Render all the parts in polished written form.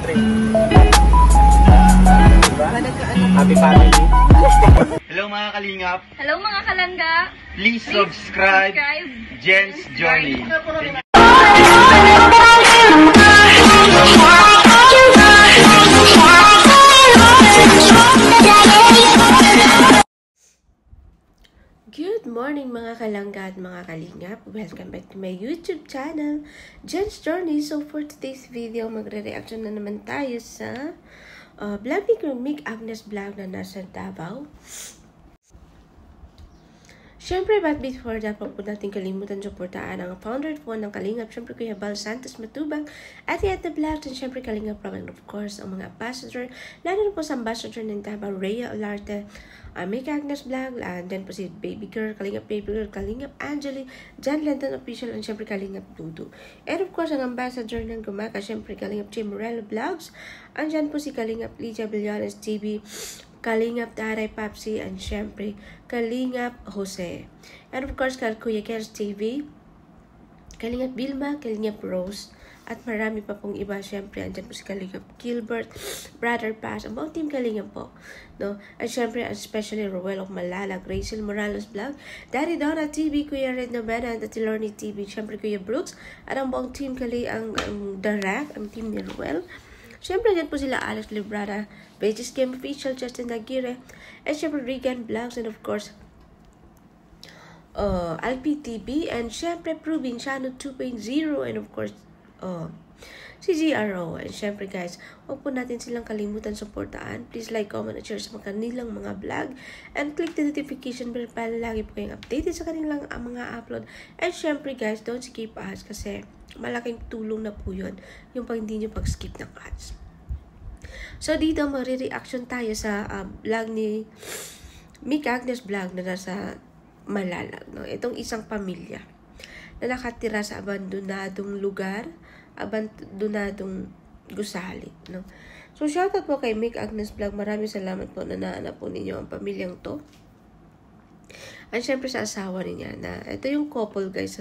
3. Diba? Happy family. Hello mga kalingap. Hello mga kalangga. Please subscribe Jen's Journey. Good morning mga kalangga at mga kalingap. Welcome back to my YouTube channel, Jen's Journey. So for today's video, magre-reaction na naman tayo sa vlog ni Mick Agnes vlog na nasa Davao. Siyempre, but before that, po natin kalimutan supportaan ang founder po ng Kalingap. Siyempre, Kuya Bal Santos Matubang at Yet the Vlog. And siyempre, Kalingap Roman, of course, ang mga ambassador. Lalo na po sa ambassador ng Davao, Rhea Olarte, Mick Agnes Vlog, and then po si Baby Girl, Kalingap Baby Girl, Kalingap Angeli, John Lenton Official, and siyempre, Kalingap Dudu. And of course, ang ambassador ng Gumaka, siyempre, Kalingap Jim Morello Vlogs. Andyan po si Kalingap Lydia Villanes TV, Kalingap Taray Papsi, and syempre, Kalingap Jose. And of course, Kuya Kers TV, Kalingap Vilma, Kalingap Rose, at marami pa pong iba. Syempre, andyan po si Kalingap Gilbert, Brother Paz, ang buong team Kalingap po. No? At syempre, especially Roel of Malala, Gracel Morales Vlog, Daddy Donna TV, Kuya Red Novena, and Ati Lorny TV, syempre Kuya Brooks, at ang buong team ang Direct, ang team ni Roel. Siyempre, dyan po sila Alex Librada, Pages Game Official, Justin Aguirre, and siyempre Regan Vlogs, and of course, LPTV, and siyempre Provinciano 2.0, and of course, CGRO. And siyempre guys, huwag po natin silang kalimutan supportaan. Please like, comment, and share sa kanilang mga vlog, and click the notification bell para lagi po kayong updated sa kanilang mga upload. And siyempre guys, don't skip ads kasi malaking tulong na po yun yung pag hindi nyo pag-skip ng ads. So dito magre-reaction tayo sa vlog ni Mick Agnes vlog na nasa Malalag, no? Itong isang pamilya na nakatira sa abandonadong lugar, abandonadong gusali, no? So shoutout po kay Mick Agnes vlog. Maraming salamat po na nahanap po ninyo ang pamilyang to. At syempre sa asawa niya na ito yung couple guys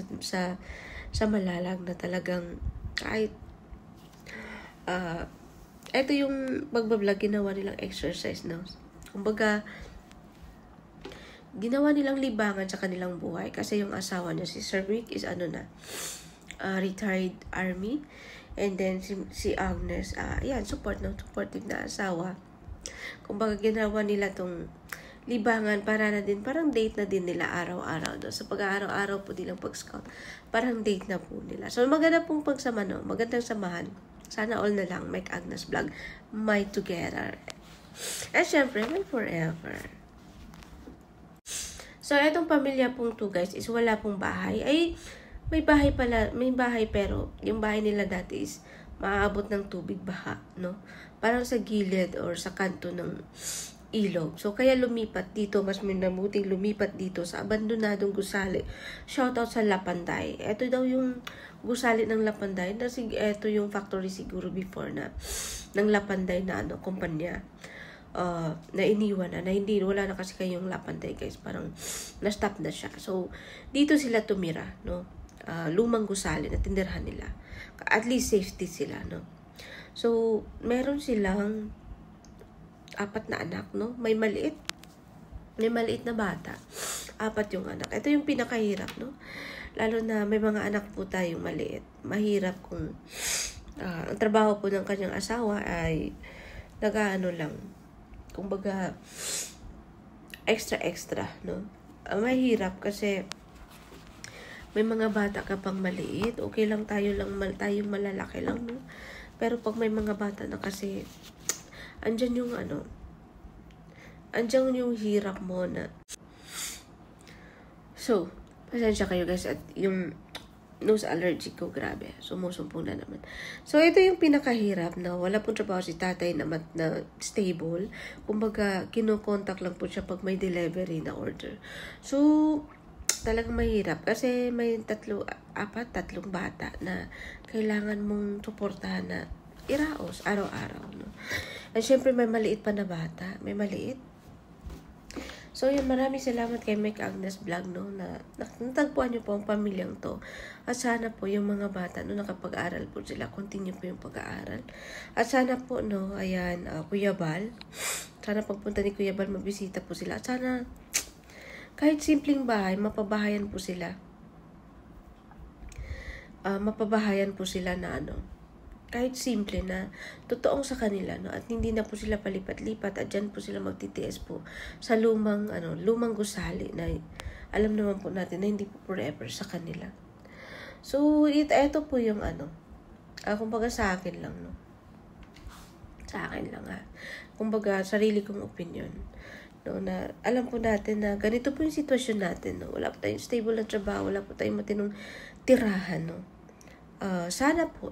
sa Malalag na talagang kahit ito yung pagbablog ginawa nilang exercise, no? Kumbaga ginawa nilang libangan sa kanilang buhay kasi yung asawa niya si Sir Mick is retired army, and then si Agnes yan, supportive na asawa. Kumbaga ginawa nila tong libangan para na din, parang date na din nila araw-araw, no? So pag-araw-araw po nilang pag-scout, parang date na po nila. So maganda pong pagsama, no? Magandang samahan. Sana all na lang, Mick Agnes vlog, my together. And syempre, my forever. So etong pamilya pong to guys is wala pong bahay. Ay, may bahay pala, may bahay pero yung bahay nila dati is maaabot ng tubig baha, no? Parang sa gilid or sa kanto ng ilog. So, kaya lumipat dito, mas minabuting lumipat dito sa abandonadong gusali. Shoutout sa Lapanday. Ito daw yung gusali ng Lapanday. Ito yung factory siguro before na ng Lapanday na kumpanya na iniwan na hindi, wala na kasi kayong Lapanday guys. Parang na-stop na siya. So, dito sila tumira, no? Lumang gusali na tindirhan nila. At least safety sila, no? So, meron silang 4 na anak, no? May maliit na bata. 4 yung anak. Ito yung pinakahirap, no? Lalo na may mga anak po tayong maliit. Mahirap kung ang trabaho po ng kanyang asawa ay nag-ano lang. Kumbaga extra, no? Mahirap kasi may mga bata ka pang maliit. Okay lang tayong malalaki lang, no? Pero pag may mga bata na kasi andyan yung andyan yung hirap mo na. So, pasensya kayo guys at yung nose allergy ko, grabe. Sumusumpong na naman. So, ito yung pinakahirap na wala pong trabaho si tatay na stable. Kumbaga, kinokontak lang po siya pag may delivery na order. So, talagang mahirap kasi may 3 bata na kailangan mong suportahan na iraos araw-araw, no? At syempre may maliit pa na bata, may maliit. So yun, maraming salamat kay Mike Agnes Vlog, no, na natagpuan niyo po ang pamilyang to. At sana po yung mga bata, no, nakapag-aral po sila, continue po yung pag-aaral. At sana po, no, ayan, Kuya Bal, sana pagpunta ni Kuya Bal, mabisita po sila. At sana, kahit simpleng bahay, mapabahayan po sila. Mapabahayan po sila na ano, kahit simple na totoong sa kanila, no, at hindi na po sila palipat-lipat at dyan po sila magtitiis po sa lumang gusali na alam naman po natin na hindi po forever sa kanila. So ito po yung kumbaga sa akin lang, no, sa akin lang kumbaga sarili kong opinion, no, na alam po natin na ganito po yung sitwasyon natin, no, wala po tayong stable na trabaho, wala po tayong matinong tirahan, no. Sana po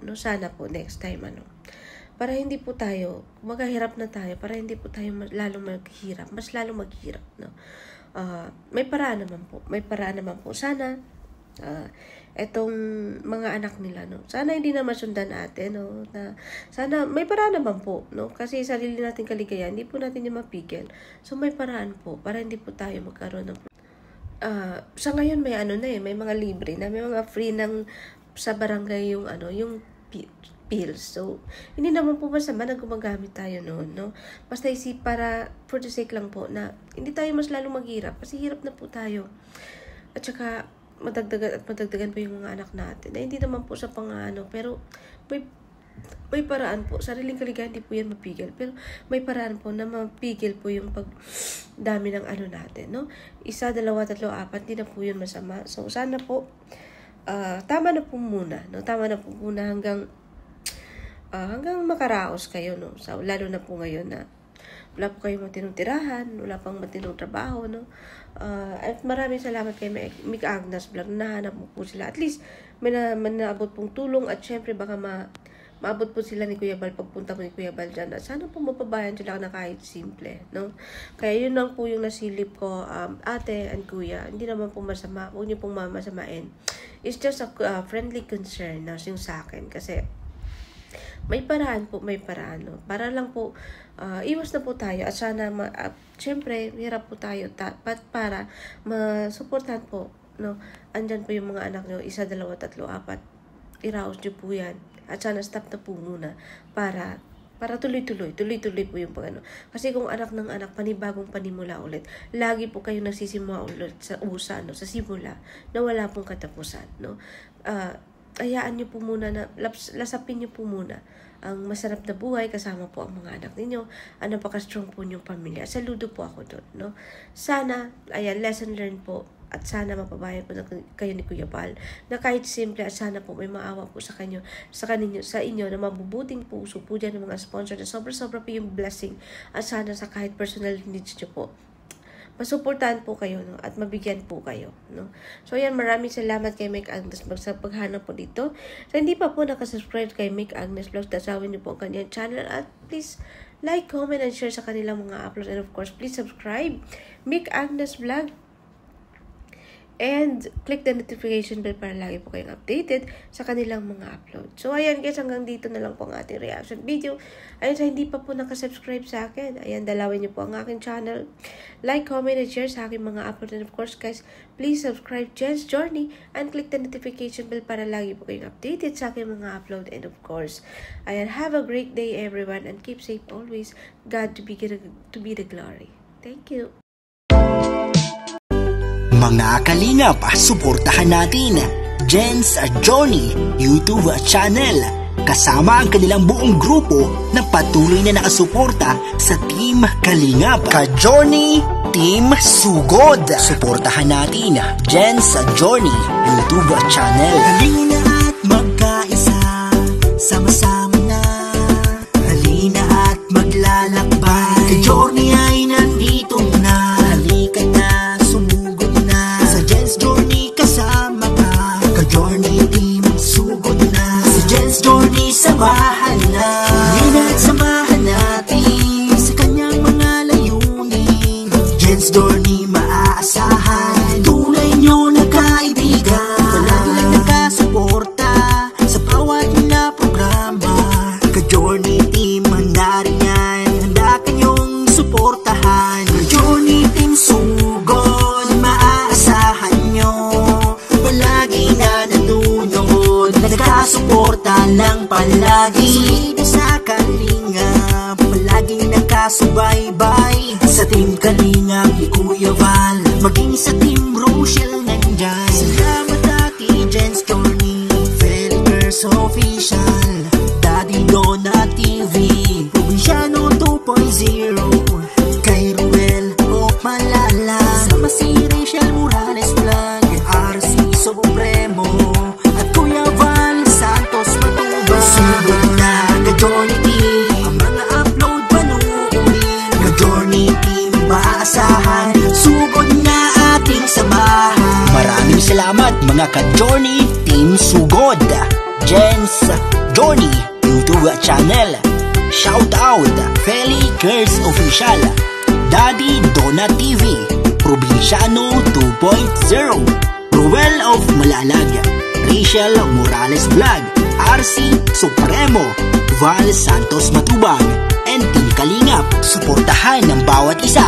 next time para hindi po tayo maghahirap na tayo, para hindi po tayo mas lalong maghirap, no. May paraan naman po sana etong mga anak nila, no, sana hindi na masundan natin, no, na sana may paraan naman po, no, kasi sarili natin kaligayahan hindi po natin yung mapigil, so may paraan po para hindi po tayo magkaroon ng sa ngayon may may mga libre na, may mga free sa barangay yung pills. So hindi naman po masama na gumagamit tayo noon, no. Basta para for the sake lang po na hindi tayo mas lalong maghirap kasi hirap na po tayo. At saka madagdagan po yung mga anak natin. Na hindi naman po sa pero may paraan po. Sariling kaligayahan hindi po yan mapigil. Pero may paraan po na mapigil po yung pagdami ng natin, no. 1, 2, 3, 4, hindi na po yun masama. So sana po tama na po muna, no? Tama na po muna hanggang makaraos kayo, no? So, lalo na po ngayon na wala po kayong matinong tirahan, wala pang matinong trabaho, no? At maraming salamat kay Mike Agnes Vlog, nahanap mo po sila. At least may naabot pong tulong at syempre baka maabot po sila ni Kuya Bal pagpunta po ni Kuya Bal dyan. At sana po mapabayan sila na kahit simple, no? Kaya yun lang po yung nasilip ko, ate and kuya. Hindi naman po masama. Huwag niyo pong mamasamain. It's just a friendly concern na yung sa akin. Kasi may paraan, no? Para lang po, iwas na po tayo. At sana, syempre, hirap po tayo. Para masuportahan po, no? Andyan po yung mga anak nyo, 1, 2, 3, 4. Iraos nyo po yan. At sana stop na po muna para tuloy-tuloy po yung Kasi kung anak ng anak, panibagong panimula ulit, lagi po kayo nagsisimula ulit sa sa simula, na wala pong katapusan, no. Hayaan nyo po muna na, lasapin nyo po muna ang masarap na buhay kasama po ang mga anak ninyo. Napaka-strong po yung pamilya. Saludo po ako doon, no. Sana, lesson learned po. At sana mapabayan po kayo ni Kuya Bal na kahit simple, at sana po may maawa po sa inyo na mabubuting puso po dyan ng mga sponsor na sobra-sobra po yung blessing. At sana sa kahit personal needs nyo po, masuportahan po kayo, no, at mabigyan po kayo, no. So ayan, maraming salamat kay Mike Agnes Vlog sa paghanap po dito. So hindi pa po nakasubscribe kay Mike Agnes Vlog, dasawin niyo po ang kanyang channel at please like, comment, and share sa kanilang mga uploads. And of course, please subscribe Mike Agnes Vlog. And click the notification bell para lagi po kayong updated sa kanilang mga upload. So, ayan guys, hanggang dito na lang po ang ating reaction video. Ayun, sa hindi pa po nakasubscribe sa akin, ayan, dalawin niyo po ang aking channel. Like, comment, and share sa aking mga upload. And of course, guys, please subscribe Jen's Journey and click the notification bell para lagi po kayong updated sa aking mga upload. And of course, ayan, have a great day everyone and keep safe always. God to be the glory. Thank you. Mga kalingap, suportahan natin Jen's Journey YouTube channel kasama ang kanilang buong grupo na patuloy na nakasuporta sa Team Kalingap Ka-Journey Team Sugod. Suportahan natin Jen's Journey YouTube channel. Halina at magkaisa, sama-sama na. Halina at maglalakbay. Ka-Journey ay nandito na. Halika na, sumugod na. Sa Jen's Journey kasama ka. Ka-Journey Team Sugod na. Sa Jen's Journey samahan na. Halina at samahan natin sa kanyang mga layunin. Jen's Journey maaasahan. Tunay nyo na kaibigan. Palagi lang nakasuporta sa bawat na programa. Kalingap, palaging nakasubaybay. Sa Team Kalingap ni Kuya Val, maging sa Team Rochelle nandyan. Salamat Ate Jens, Johnny, Felix Official, Daddy Donna TV, Provinciano 2.0, kay Ruel o Malala, sama si Rachel Morales Vlog, RC Supremo, at Kuya Val Santos Matubang. Sugod na ka-Johnny Team, ang mga upload panuunin, ka-Johnny Team maasahan, sugod na ating samahan. Maraming salamat mga ka-Johnny Team Sugod, Jens, Johnny YouTube channel. Shout out Feli Curse Official, Daddy Donna TV, Provinciano 2.0, Ruel of Malalag, Rachel Morales Vlog, RC Supremo, Val Santos Matubang, and Team Kalingap. Suportahan ng bawat isa